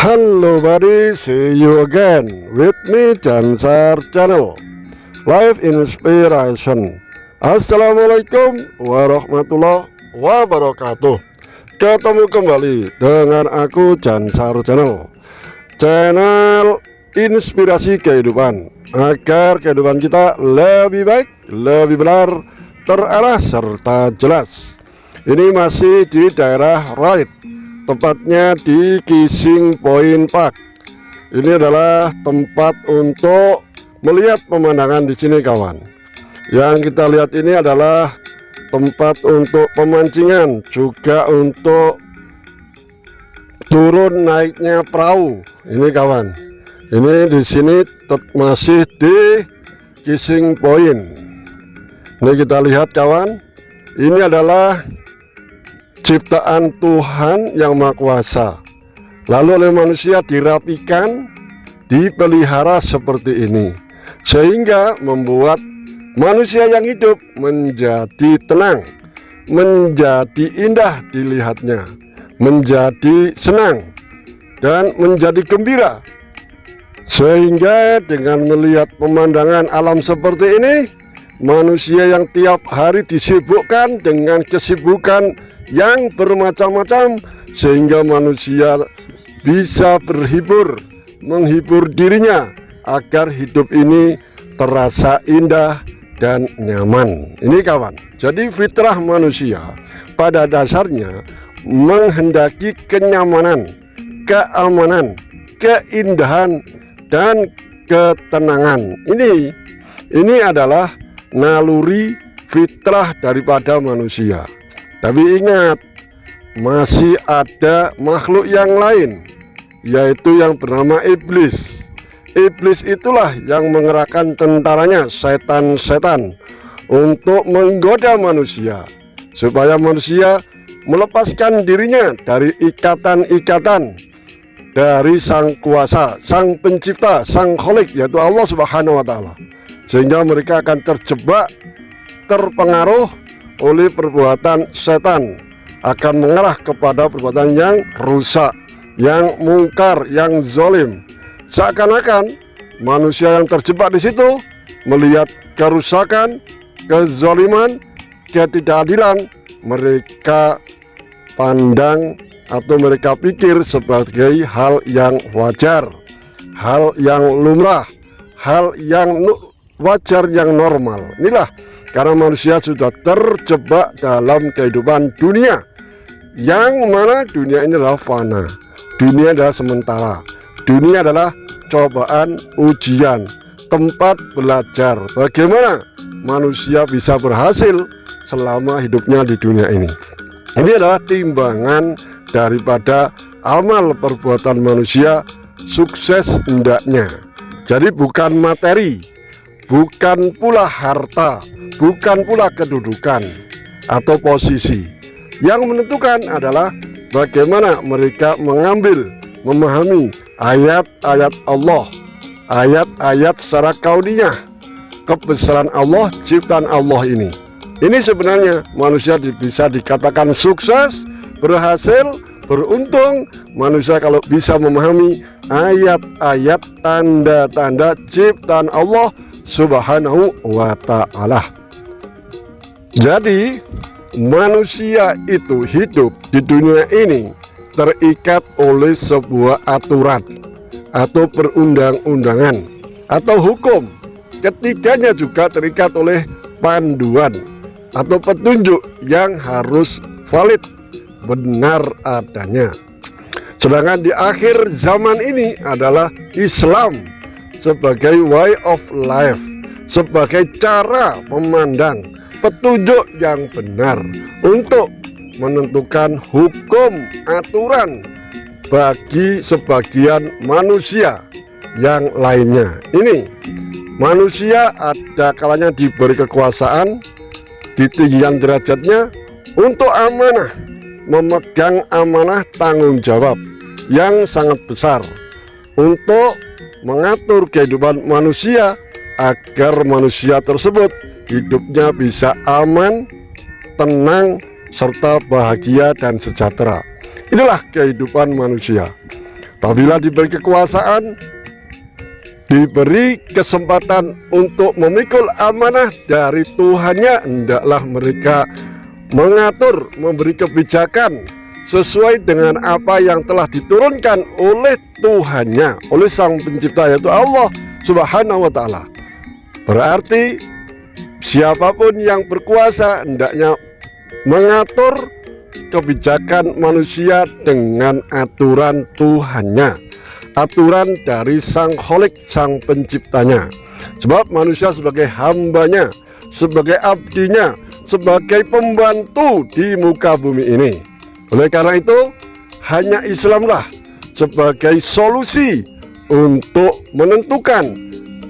Hello buddy, see you again with me Jansar Channel Live Inspiration. Assalamualaikum warahmatullahi wabarakatuh. Ketemu kembali dengan aku Jansar Channel, channel inspirasi kehidupan, agar kehidupan kita lebih baik, lebih benar, terarah serta jelas. Ini masih di daerah Right, tepatnya di Kissing Point Park. Ini adalah tempat untuk melihat pemandangan di sini kawan. Yang kita lihat ini adalah tempat untuk pemancingan, juga untuk turun naiknya perahu. Ini kawan. Ini di sini masih di Kissing Point. Ini kita lihat kawan. Ini adalah ciptaan Tuhan yang Maha Kuasa, lalu oleh manusia dirapikan, dipelihara seperti ini, sehingga membuat manusia yang hidup menjadi tenang, menjadi indah dilihatnya, menjadi senang, dan menjadi gembira. Sehingga dengan melihat pemandangan alam seperti ini, manusia yang tiap hari disibukkan dengan kesibukan yang bermacam-macam, sehingga manusia bisa menghibur dirinya agar hidup ini terasa indah dan nyaman. Ini kawan, jadi fitrah manusia pada dasarnya menghendaki kenyamanan, keamanan, keindahan, dan ketenangan. Ini adalah naluri fitrah daripada manusia. Tapi ingat, masih ada makhluk yang lain, yaitu yang bernama iblis. Iblis itulah yang mengerahkan tentaranya, setan-setan, untuk menggoda manusia, supaya manusia melepaskan dirinya dari ikatan-ikatan dari sang kuasa, sang pencipta, sang kholik, yaitu Allah Subhanahu wa Ta'ala. Sehingga mereka akan terjebak, terpengaruh oleh perbuatan setan, akan mengarah kepada perbuatan yang rusak, yang mungkar, yang zalim. Seakan-akan manusia yang terjebak di situ melihat kerusakan, kezaliman, ketidakadilan, mereka pandang atau mereka pikir sebagai hal yang wajar, hal yang lumrah, hal yang wajar, yang normal. Inilah karena manusia sudah terjebak dalam kehidupan dunia, yang mana dunia ini adalah fana, dunia adalah sementara, dunia adalah cobaan, ujian, tempat belajar bagaimana manusia bisa berhasil selama hidupnya di dunia ini. Ini adalah timbangan daripada amal perbuatan manusia, sukses hendaknya. Jadi bukan materi, bukan pula harta, bukan pula kedudukan atau posisi. Yang menentukan adalah bagaimana mereka mengambil, memahami ayat-ayat Allah, ayat-ayat secara kauniyah, kebesaran Allah, ciptaan Allah ini. Ini sebenarnya manusia bisa dikatakan sukses, berhasil, beruntung manusia kalau bisa memahami ayat-ayat, tanda-tanda ciptaan Allah Subhanahu wa Ta'ala. Jadi manusia itu hidup di dunia ini terikat oleh sebuah aturan atau perundang-undangan atau hukum. Ketiganya juga terikat oleh panduan atau petunjuk yang harus valid, benar adanya. Sedangkan di akhir zaman ini adalah Islam sebagai way of life, sebagai cara memandang, petunjuk yang benar untuk menentukan hukum, aturan bagi sebagian manusia yang lainnya. Ini manusia ada kalanya diberi kekuasaan, ditinggikan derajatnya untuk amanah, memegang amanah tanggung jawab yang sangat besar untuk mengatur kehidupan manusia agar manusia tersebut hidupnya bisa aman, tenang, serta bahagia dan sejahtera. Inilah kehidupan manusia. Apabila diberi kekuasaan, diberi kesempatan untuk memikul amanah dari Tuhannya, hendaklah mereka mengatur, memberi kebijakan sesuai dengan apa yang telah diturunkan oleh Tuhannya, oleh Sang Pencipta, yaitu Allah Subhanahu wa Ta'ala. Berarti siapapun yang berkuasa hendaknya mengatur kebijakan manusia dengan aturan Tuhannya, aturan dari Sang Kholik, Sang Penciptanya. Sebab manusia sebagai hambanya, sebagai abdinya, sebagai pembantu di muka bumi ini. Oleh karena itu, hanya Islamlah sebagai solusi untuk menentukan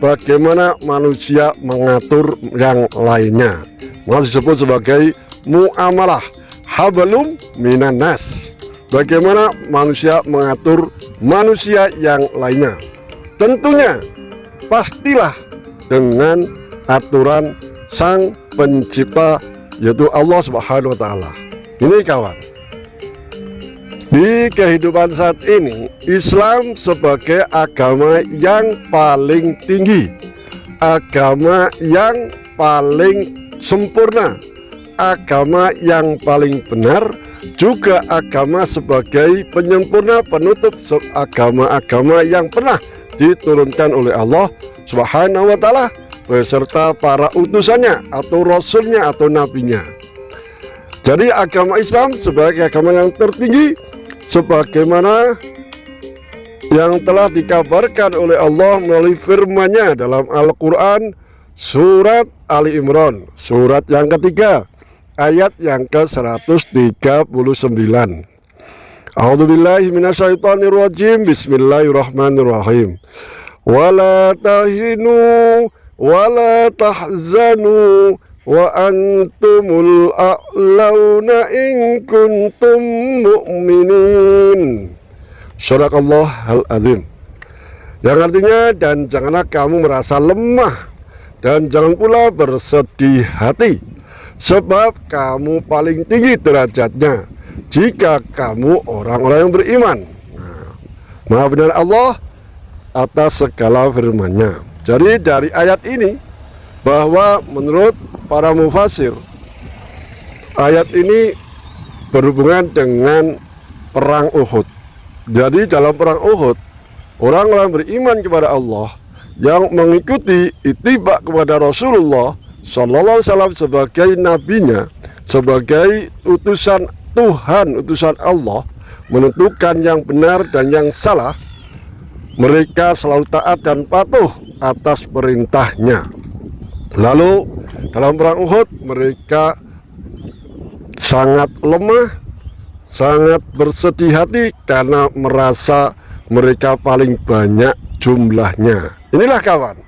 bagaimana manusia mengatur yang lainnya. Maka disebut sebagai muamalah hablum minan nas. Bagaimana manusia mengatur manusia yang lainnya. Tentunya pastilah dengan aturan Sang Pencipta, yaitu Allah Subhanahu wa Ta'ala. Ini kawan, di kehidupan saat ini, Islam sebagai agama yang paling tinggi, agama yang paling sempurna, agama yang paling benar, juga agama sebagai penyempurna penutup agama-agama yang pernah diturunkan oleh Allah Subhanahu wa Ta'ala beserta para utusannya atau rasulnya atau nabinya. Jadi agama Islam sebagai agama yang tertinggi, sebagaimana yang telah dikabarkan oleh Allah melalui firman-Nya dalam Al-Quran surat Ali Imran, surat yang ketiga, ayat yang ke-139. A'udzubillahi minasyaitonirrajim. Bismillahirrahmanirrahim. Wala tahinu wala tahzanu wa antumul a'launa in kuntum mu'minin. Sadaqallahul azim. Yang artinya, dan janganlah kamu merasa lemah dan jangan pula bersedih hati, sebab kamu paling tinggi derajatnya jika kamu orang-orang yang beriman. Maha benar Allah atas segala firman-Nya. Jadi dari ayat ini, bahwa menurut para mufasir, ayat ini berhubungan dengan perang Uhud. Jadi dalam perang Uhud, orang-orang beriman kepada Allah yang mengikuti ittiba kepada Rasulullah Sallallahu Alaihi Wasallam sebagai nabinya, sebagai utusan Tuhan, utusan Allah, menentukan yang benar dan yang salah, mereka selalu taat dan patuh atas perintahnya. Lalu dalam perang Uhud mereka sangat lemah, sangat bersedih hati karena merasa mereka paling banyak jumlahnya. Inilah kawan,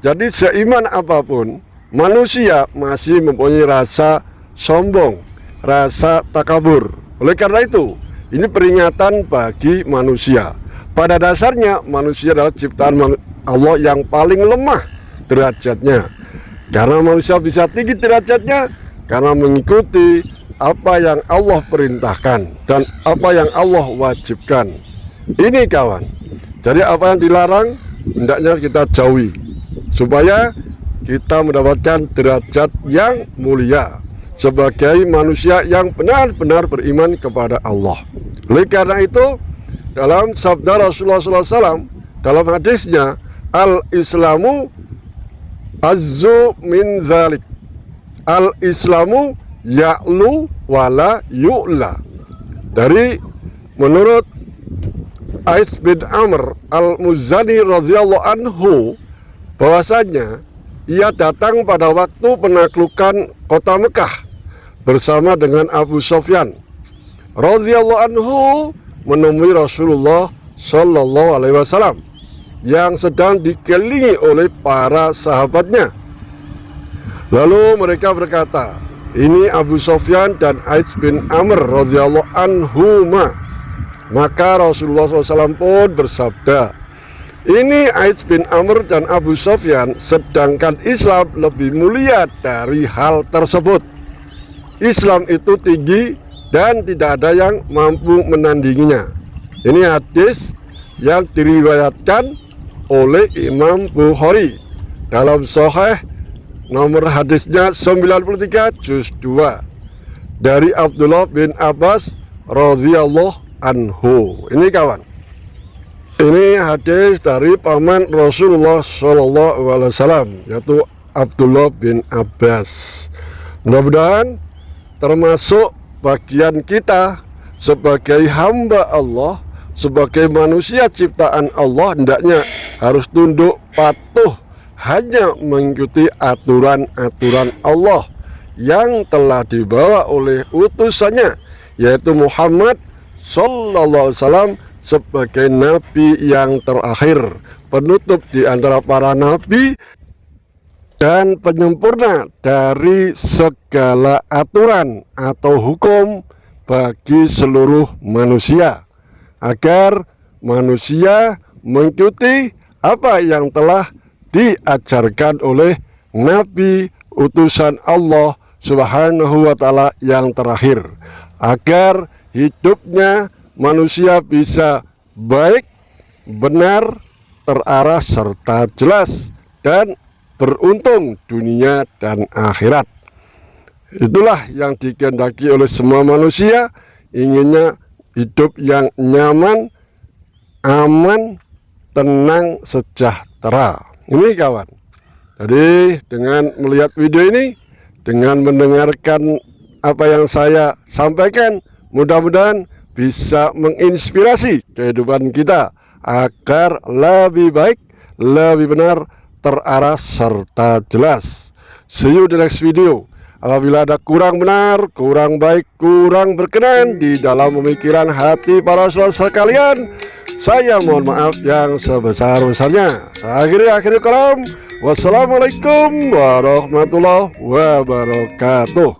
jadi seiman apapun, manusia masih mempunyai rasa sombong, rasa takabur. Oleh karena itu, ini peringatan bagi manusia. Pada dasarnya manusia adalah ciptaan Allah yang paling lemah derajatnya. Karena manusia bisa tinggi derajatnya karena mengikuti apa yang Allah perintahkan dan apa yang Allah wajibkan. Ini kawan, jadi apa yang dilarang hendaknya kita jauhi supaya kita mendapatkan derajat yang mulia sebagai manusia yang benar-benar beriman kepada Allah. Oleh karena itu, dalam sabda Rasulullah SAW dalam hadisnya, al-Islamu azzu min dzalik, al-Islamu ya'lu wala yu'la. Dari menurut Ais bin Amr al-Muzani radhiyallahu anhu, bahwasanya ia datang pada waktu penaklukan kota Mekah bersama dengan Abu Sufyan radhiyallahu anhu, menemui Rasulullah Sallallahu Alaihi Wasallam yang sedang dikelilingi oleh para sahabatnya. Lalu mereka berkata, ini Abu Sufyan dan Ais bin Amr radhiyallahu anhuma. Maka Rasulullah SAW pun bersabda, ini Ais bin Amr dan Abu Sufyan, sedangkan Islam lebih mulia dari hal tersebut. Islam itu tinggi dan tidak ada yang mampu menandinginya. Ini hadis yang diriwayatkan oleh Imam Bukhari dalam Sahih nomor hadisnya 93 juz 2 dari Abdullah bin Abbas radhiyallahu anhu. Ini kawan, ini hadis dari paman Rasulullah SAW, yaitu Abdullah bin Abbas. Mudah-mudahan termasuk bagian kita sebagai hamba Allah, sebagai manusia ciptaan Allah, hendaknya harus tunduk patuh hanya mengikuti aturan-aturan Allah yang telah dibawa oleh utusannya, yaitu Muhammad sallallahu alaihi wasallam, sebagai nabi yang terakhir, penutup di antara para nabi dan penyempurna dari segala aturan atau hukum bagi seluruh manusia, agar manusia mengikuti apa yang telah diajarkan oleh nabi utusan Allah Subhanahu wa ta'ala yang terakhir, agar hidupnya manusia bisa baik, benar, terarah, serta jelas dan beruntung dunia dan akhirat. Itulah yang dikehendaki oleh semua manusia, inginnya hidup yang nyaman, aman, tenang, sejahtera. Ini kawan. Jadi dengan melihat video ini, dengan mendengarkan apa yang saya sampaikan, mudah-mudahan bisa menginspirasi kehidupan kita agar lebih baik, lebih benar, terarah, serta jelas. See you di next video. Apabila ada kurang benar, kurang baik, kurang berkenan di dalam pemikiran hati para saudara sekalian, saya mohon maaf yang sebesar-besarnya. Saya akhiri kalam. Wassalamualaikum warahmatullahi wabarakatuh.